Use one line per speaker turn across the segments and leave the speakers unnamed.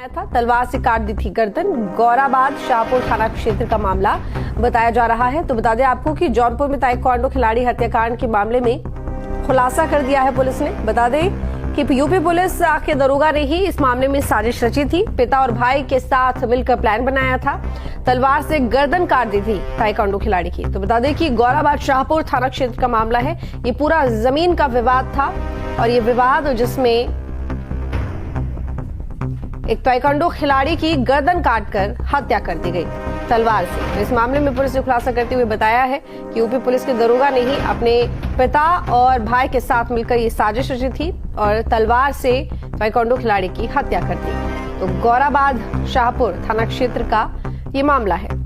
था, तलवार से काट दी थी गर्दन। गौराबाद शाहपुर थाना क्षेत्र का मामला बताया जा रहा है। तो बता दें आपको कि जौनपुर में ताइक्वांडो खिलाड़ी हत्याकांड के मामले में खुलासा कर दिया है पुलिस ने। बता दें कि यूपी पुलिस के दरोगा ने ही इस मामले में साजिश रची थी। पिता और भाई के साथ मिलकर प्लान बनाया था, तलवार से गर्दन काट दी थी ताइक्वांडो खिलाड़ी की। तो बता दें कि गौराबाद शाहपुर थाना क्षेत्र का मामला है। ये पूरा जमीन का विवाद था और ये विवाद जिसमें एक ताइक्वांडो खिलाड़ी की गर्दन काटकर हत्या कर दी गई तलवार से। तो इस मामले में पुलिस ने खुलासा करते हुए बताया है कि यूपी पुलिस के दरोगा ने ही अपने पिता और भाई के साथ मिलकर ये साजिश रची थी और तलवार से ताइक्वांडो खिलाड़ी की हत्या कर दी। तो गौराबाद शाहपुर थाना क्षेत्र का ये मामला है।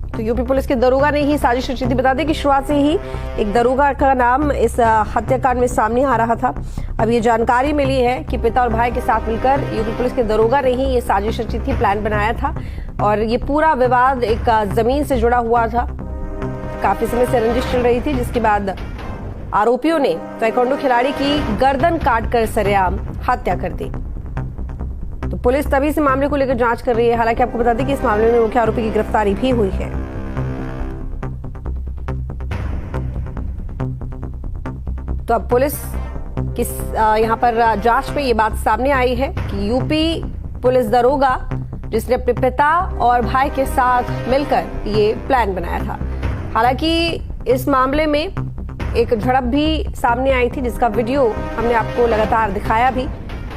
तो यूपी पुलिस के दरोगा ने ही साजिश रची थी। बता दें कि शुरुआत से ही एक दरोगा का नाम इस हत्याकांड में सामने आ रहा था। अब ये जानकारी मिली है कि पिता और भाई के साथ मिलकर यूपी पुलिस के दरोगा ने ही ये साजिश रची थी, प्लान बनाया था और ये पूरा विवाद एक जमीन से जुड़ा हुआ था। काफी समय से रंजिश चल रही थी, जिसके बाद आरोपियों ने ताइक्वांडो खिलाड़ी की गर्दन काटकर सरेआम हत्या कर दी। तो पुलिस तभी से मामले को लेकर जांच कर रही है। हालांकि आपको बता दें कि इस मामले में मुख्य आरोपी की गिरफ्तारी भी हुई है। तो अब पुलिस की यहाँ पर जांच में ये बात सामने आई है कि यूपी पुलिस दरोगा जिसने अपने पिता और भाई के साथ मिलकर ये प्लान बनाया था। हालांकि इस मामले में एक झड़प भी सामने आई थी, जिसका वीडियो हमने आपको लगातार दिखाया भी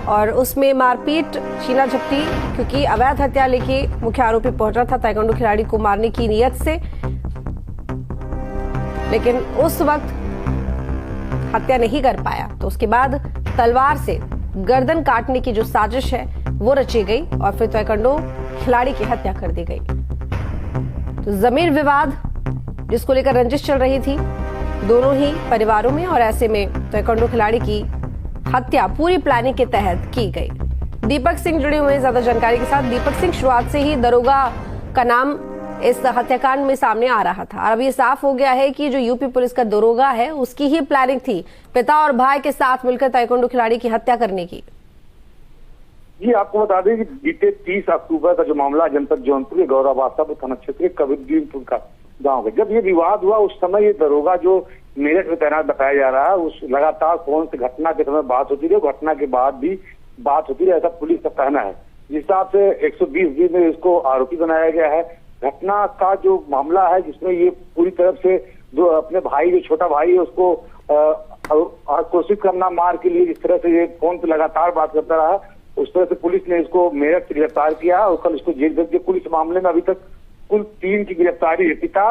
और उसमें मारपीट, छीना झपटी, क्योंकि अवैध हत्या लेके मुख्य आरोपी पहुंचा था ताइक्वांडो खिलाड़ी को मारने की नियत से, लेकिन उस वक्त हत्या नहीं कर पाया। तो उसके बाद तलवार से गर्दन काटने की जो साजिश है वो रची गई और फिर ताइक्वांडो खिलाड़ी की हत्या कर दी गई। तो जमीन विवाद जिसको लेकर रंजिश चल रही थी दोनों ही परिवारों में और ऐसे में ताइक्वांडो खिलाड़ी की हत्या पूरी प्लानिंग के तहत की गई। दीपक सिंह जुड़े हुए हैं ज्यादा जानकारी के साथ। दीपक सिंह, शुरुआत से ही दरोगा का नाम इस हत्याकांड में सामने आ रहा था और अब ये साफ हो गया है कि जो यूपी पुलिस का दरोगा है उसकी ही प्लानिंग थी पिता और भाई के साथ मिलकर ताइक्वांडो खिलाड़ी की हत्या करने की।
जी, आपको बता दें कि बीते 30 अक्टूबर का जो मामला जनपद जौनपुर के गौराबाद थाना क्षेत्र के कबीरदीनपुर का गांव है, जब ये विवाद हुआ उस समय ये दरोगा जो मेरठ में तैनात बताया जा रहा है, उस लगातार फोन से घटना के समय बात होती रही, घटना के बाद भी बात होती रही, ऐसा पुलिस का कहना है। जिस हिसाब से 120 दिन में इसको आरोपी बनाया गया है। घटना का जो मामला है जिसमें ये पूरी तरफ से जो अपने भाई, जो छोटा भाई है, उसको कोशिश करना मार के लिए जिस तरह से ये फोन पे लगातार बात करता रहा, उस तरह से पुलिस ने इसको मेरठ से गिरफ्तार किया और कल इसको जेल भेज दिया। कुल इस मामले में अभी तक कुल 3 की गिरफ्तारी है, पिता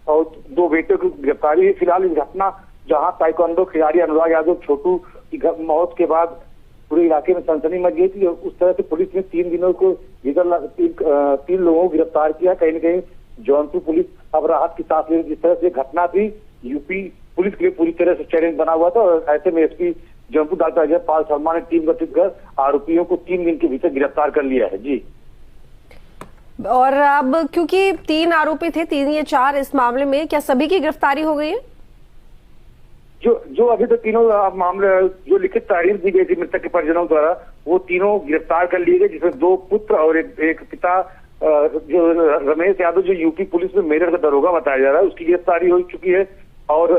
और 2 बेटों की गिरफ्तारी है। फिलहाल इस घटना जहां ताइक्वांडो खिलाड़ी अनुराग यादव छोटू की मौत के बाद पूरे इलाके में सनसनी मच गई थी, उस तरह से पुलिस ने 3 दिनों को 3 लोगों को गिरफ्तार किया। कहीं न कहीं जौनपुर पुलिस अब राहत की सांस ले रही। जिस तरह से घटना थी, यूपी पुलिस के लिए पूरी तरह से चैलेंज बना हुआ था और ऐसे में एसपी जौनपुर डॉक्टर अजय पाल शर्मा ने टीम गठित कर आरोपियों को 3 दिन के भीतर गिरफ्तार कर लिया है। जी,
और अब क्योंकि 3 आरोपी थे, 3 या 4 इस मामले में, क्या सभी की गिरफ्तारी हो गई है?
जो अभी तक तीनों मामले जो लिखित तारीख दी गई थी मृतक के परिजनों द्वारा, वो तीनों गिरफ्तार कर लिए गए, जिसमें 2 पुत्र और एक पिता। जो रमेश यादव जो यूपी पुलिस में मेरठ का दरोगा बताया जा रहा है, उसकी गिरफ्तारी हो चुकी है और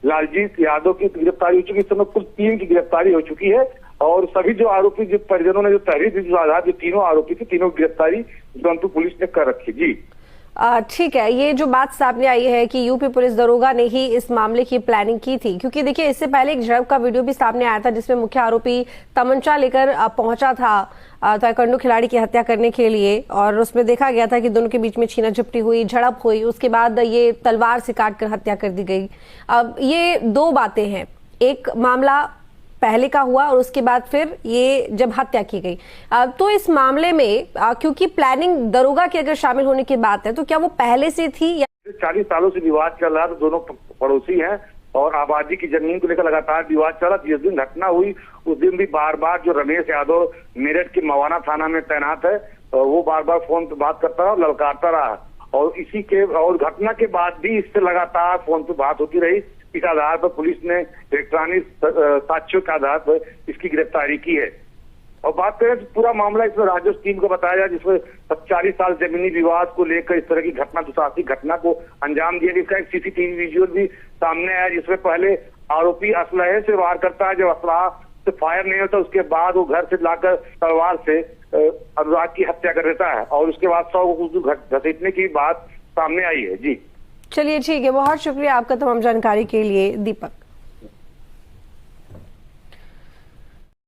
लालजीत यादव की गिरफ्तारी हो चुकी है। इस समय कुल 3 की गिरफ्तारी हो चुकी है और सभी जो आरोपी, जो परिजनों ने जो तहरीर दी, जो आधार, जो तीनों आरोपी थे, तीनों की गिरफ्तारी जौनपुर पुलिस ने कर रखी। जी,
ठीक है। ये जो बात सामने आई है कि यूपी पुलिस दरोगा ने ही इस मामले की प्लानिंग की थी, क्योंकि देखिए इससे पहले एक झड़प का वीडियो भी सामने आया था जिसमें मुख्य आरोपी तमंचा लेकर पहुंचा था ताइक्वांडो खिलाड़ी की हत्या करने के लिए और उसमें देखा गया था कि दोनों के बीच में छीना झपटी हुई, झड़प हुई, उसके बाद ये तलवार से काटकर हत्या कर दी गई। अब ये 2 बातें हैं, एक मामला पहले का हुआ और उसके बाद फिर ये जब हत्या की गई। तो इस मामले में क्योंकि प्लानिंग दरोगा की अगर शामिल होने की बात है तो क्या वो पहले से थी या
40 सालों से विवाद चल रहा था, दोनों पड़ोसी हैं और आबादी की जमीन को लेकर लगातार विवाद चला। जिस दिन घटना हुई उस दिन भी बार बार जो रमेश यादव मेरठ के मवाना थाना में तैनात है, वो बार बार फोन पे बात करता रहा, ललकारता रहा और घटना के बाद भी इससे लगातार फोन पे बात होती रही। इस आधार पर पुलिस ने इलेक्ट्रॉनिक साक्ष्यों के आधार पर इसकी गिरफ्तारी की है। और बात करें तो पूरा मामला इसमें राजस्व टीम का बताया जाए, जिसमें 40 साल जमीनी विवाद को लेकर इस तरह की घटना, दुसाहसिक घटना को अंजाम दिया। इसका एक सीसीटीवी विजुअल भी सामने आया, जिसमें पहले आरोपी असलहे से वार करता है, जब असलहा से फायर नहीं होता उसके बाद वो घर से लाकर तलवार से अनुराग की हत्या कर देता है, और उसके बाद 100 को घसीटने की बात सामने आई है। जी
चलिए ठीक है, बहुत शुक्रिया आपका तमाम जानकारी के लिए दीपक।